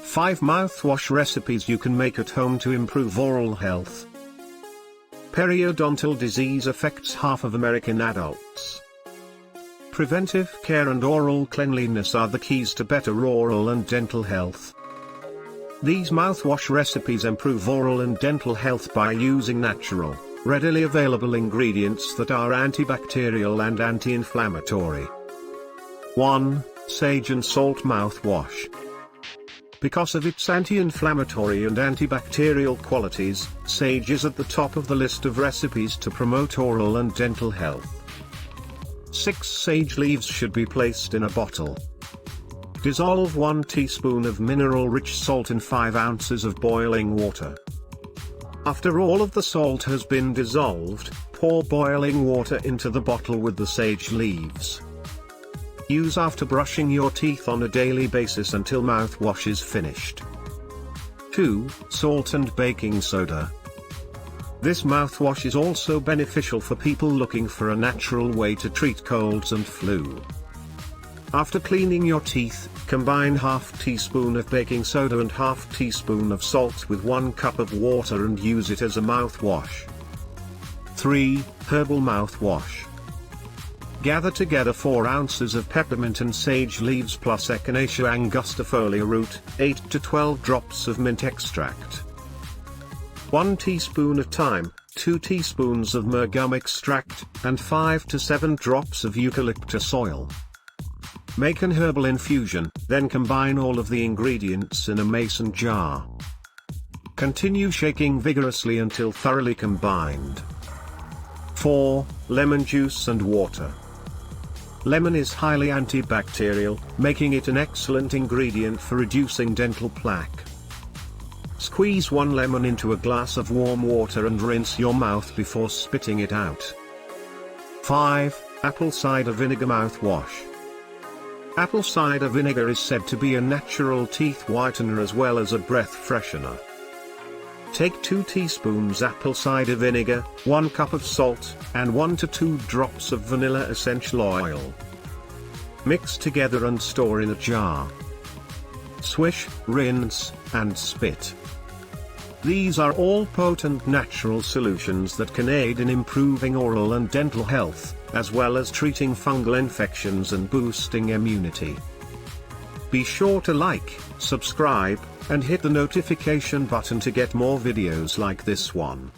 5 mouthwash recipes you can make at home to improve oral health. Periodontal disease affects half of American adults. Preventive care and oral cleanliness are the keys to better oral and dental health. These mouthwash recipes improve oral and dental health by using natural, readily available ingredients that are antibacterial and anti-inflammatory. 1. Sage and salt mouthwash. Because of its anti-inflammatory and antibacterial qualities, sage is at the top of the list of recipes to promote oral and dental health. 6 sage leaves should be placed in a bottle. Dissolve 1 teaspoon of mineral-rich salt in 5 ounces of boiling water. After all of the salt has been dissolved, pour boiling water into the bottle with the sage leaves. Use after brushing your teeth on a daily basis until mouthwash is finished. 2. Salt and baking soda. This mouthwash is also beneficial for people looking for a natural way to treat colds and flu. After cleaning your teeth, combine ½ teaspoon of baking soda and ½ teaspoon of salt with 1 cup of water and use it as a mouthwash. 3. Herbal mouthwash. Gather together 4 ounces of peppermint and sage leaves plus Echinacea angustifolia root, 8 to 12 drops of mint extract, 1 teaspoon of thyme, 2 teaspoons of myrrh gum extract, and 5 to 7 drops of eucalyptus oil. Make an herbal infusion, then combine all of the ingredients in a mason jar. Continue shaking vigorously until thoroughly combined. 4. Lemon juice and water. Lemon is highly antibacterial, making it an excellent ingredient for reducing dental plaque. Squeeze 1 lemon into a glass of warm water and rinse your mouth before spitting it out. 5. Apple cider vinegar mouthwash. Apple cider vinegar is said to be a natural teeth whitener as well as a breath freshener. Take 2 teaspoons apple cider vinegar, 1 cup of salt, and 1 to 2 drops of vanilla essential oil. Mix together and store in a jar. Swish, rinse, and spit. These are all potent natural solutions that can aid in improving oral and dental health, as well as treating fungal infections and boosting immunity. Be sure to like, subscribe, and hit the notification button to get more videos like this one.